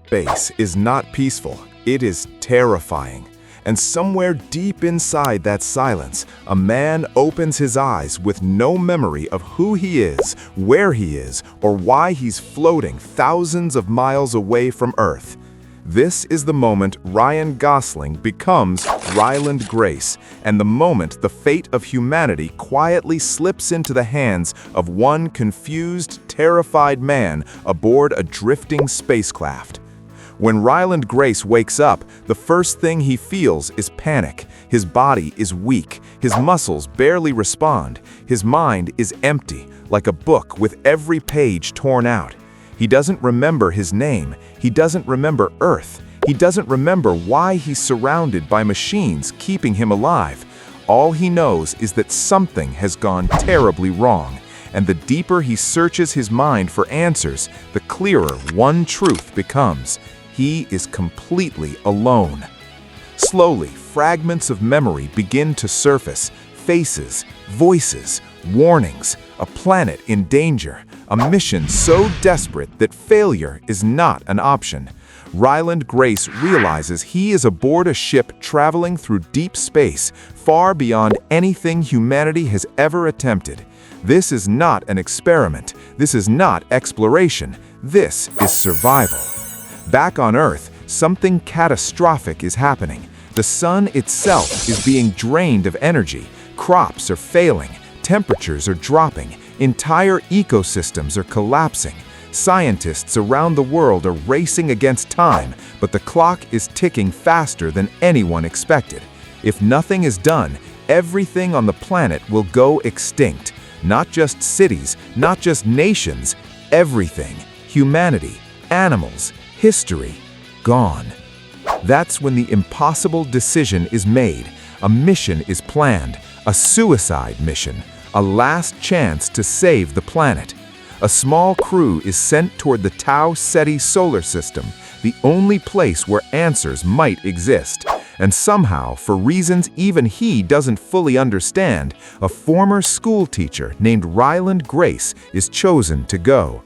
Space is not peaceful, it is terrifying. And somewhere deep inside that silence, a man opens his eyes with no memory of who he is, where he is, or why he's floating thousands of miles away from Earth. This is the moment Ryan Gosling becomes Ryland Grace, and the moment the fate of humanity quietly slips into the hands of one confused, terrified man aboard a drifting spacecraft. When Ryland Grace wakes up, the first thing he feels is panic. His body is weak, his muscles barely respond, his mind is empty, like a book with every page torn out. He doesn't remember his name, he doesn't remember Earth, he doesn't remember why he's surrounded by machines keeping him alive. All he knows is that something has gone terribly wrong, and the deeper he searches his mind for answers, the clearer one truth becomes. He is completely alone. Slowly, fragments of memory begin to surface. Faces, voices, warnings, a planet in danger, a mission so desperate that failure is not an option. Ryland Grace realizes he is aboard a ship traveling through deep space, far beyond anything humanity has ever attempted. This is not an experiment. This is not exploration. This is survival. Back on Earth, something catastrophic is happening. The sun itself is being drained of energy. Crops are failing. Temperatures are dropping. Entire ecosystems are collapsing. Scientists around the world are racing against time, but the clock is ticking faster than anyone expected. If nothing is done, everything on the planet will go extinct. Not just cities, not just nations, everything. Humanity, animals, history, gone. That's when the impossible decision is made. A mission is planned, a suicide mission, a last chance to save the planet. A small crew is sent toward the Tau Ceti solar system, the only place where answers might exist. And somehow, for reasons even he doesn't fully understand, a former school teacher named Ryland Grace is chosen to go.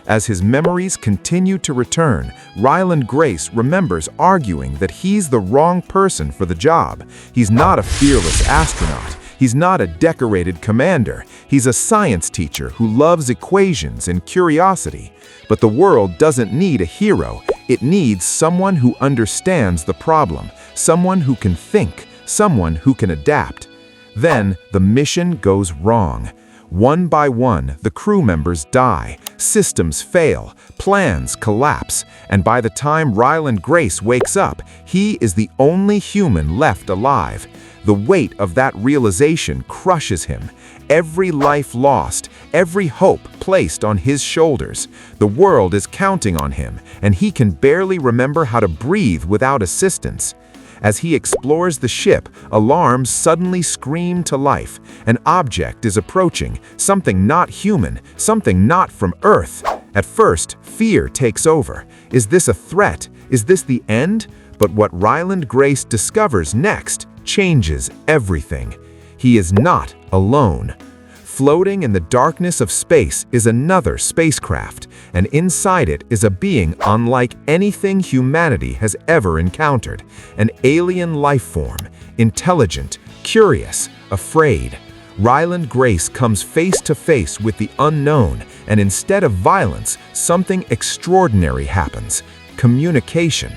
As his memories continue to return, Ryland Grace remembers arguing that he's the wrong person for the job. He's not a fearless astronaut. He's not a decorated commander. He's a science teacher who loves equations and curiosity. But the world doesn't need a hero. It needs someone who understands the problem, someone who can think, someone who can adapt. Then the mission goes wrong. One by one, the crew members die, systems fail, plans collapse, and by the time Ryland Grace wakes up, he is the only human left alive. The weight of that realization crushes him. Every life lost, every hope placed on his shoulders. The world is counting on him, and he can barely remember how to breathe without assistance. As he explores the ship, alarms suddenly scream to life. An object is approaching, something not human, something not from Earth. At first, fear takes over. Is this a threat? Is this the end? But what Ryland Grace discovers next changes everything. He is not alone. Floating in the darkness of space is another spacecraft, and inside it is a being unlike anything humanity has ever encountered. An alien life form, intelligent, curious, afraid. Ryland Grace comes face to face with the unknown, and instead of violence, something extraordinary happens: communication.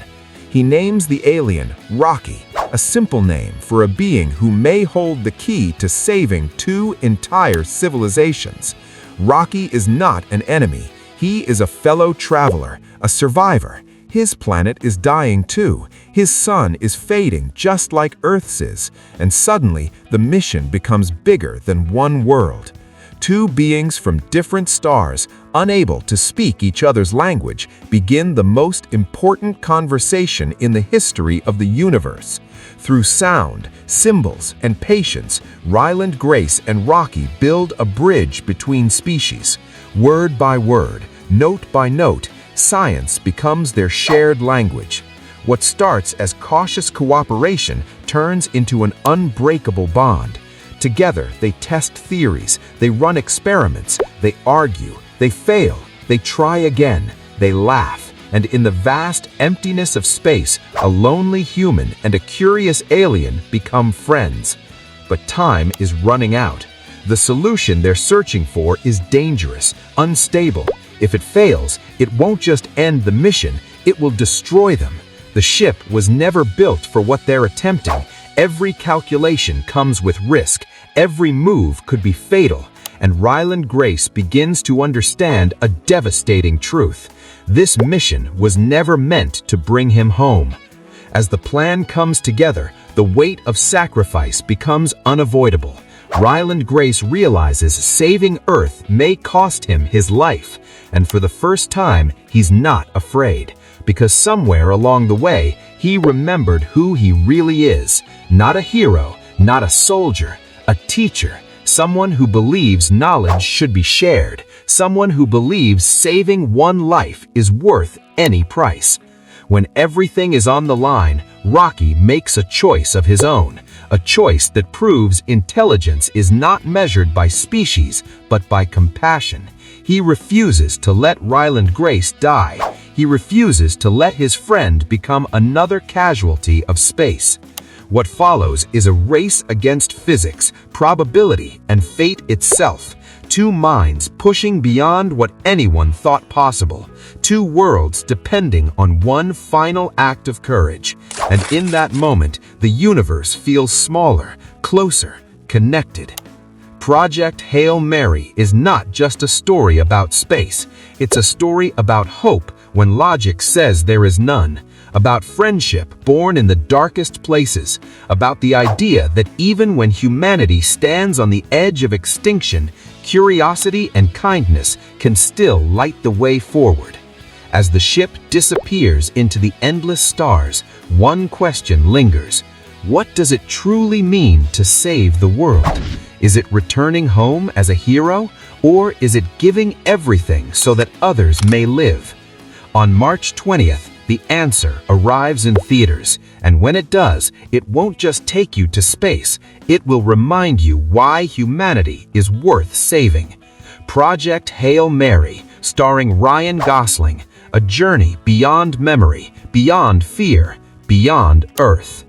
He names the alien Rocky, a simple name for a being who may hold the key to saving two entire civilizations. Rocky is not an enemy. He is a fellow traveler, a survivor. His planet is dying too. His sun is fading just like Earth's is. And suddenly, the mission becomes bigger than one world. Two beings from different stars, unable to speak each other's language, begin the most important conversation in the history of the universe. Through sound, symbols, and patience, Ryland Grace and Rocky build a bridge between species. Word by word, note by note, science becomes their shared language. What starts as cautious cooperation turns into an unbreakable bond. Together, they test theories, they run experiments, they argue, they fail, they try again, they laugh, and in the vast emptiness of space, a lonely human and a curious alien become friends. But time is running out. The solution they're searching for is dangerous, unstable. If it fails, it won't just end the mission, it will destroy them. The ship was never built for what they're attempting. Every calculation comes with risk. Every move could be fatal. And Ryland Grace begins to understand a devastating truth. This mission was never meant to bring him home. As the plan comes together, the weight of sacrifice becomes unavoidable. Ryland Grace realizes saving Earth may cost him his life, and for the first time, he's not afraid, because somewhere along the way, he remembered who he really is. Not a hero, not a soldier, a teacher, someone who believes knowledge should be shared, someone who believes saving one life is worth any price. When everything is on the line, Rocky makes a choice of his own, a choice that proves intelligence is not measured by species, but by compassion. He refuses to let Ryland Grace die. He refuses to let his friend become another casualty of space. What follows is a race against physics, probability, and fate itself. Two minds pushing beyond what anyone thought possible. Two worlds depending on one final act of courage. And in that moment, the universe feels smaller, closer, connected. Project Hail Mary is not just a story about space. It's a story about hope when logic says there is none. About friendship born in the darkest places. About the idea that even when humanity stands on the edge of extinction, curiosity and kindness can still light the way forward. As the ship disappears into the endless stars, one question lingers. What does it truly mean to save the world? Is it returning home as a hero, or is it giving everything so that others may live? On March 20th, the answer arrives in theaters, and when it does, it won't just take you to space, it will remind you why humanity is worth saving. Project Hail Mary, starring Ryan Gosling, a journey beyond memory, beyond fear, beyond Earth.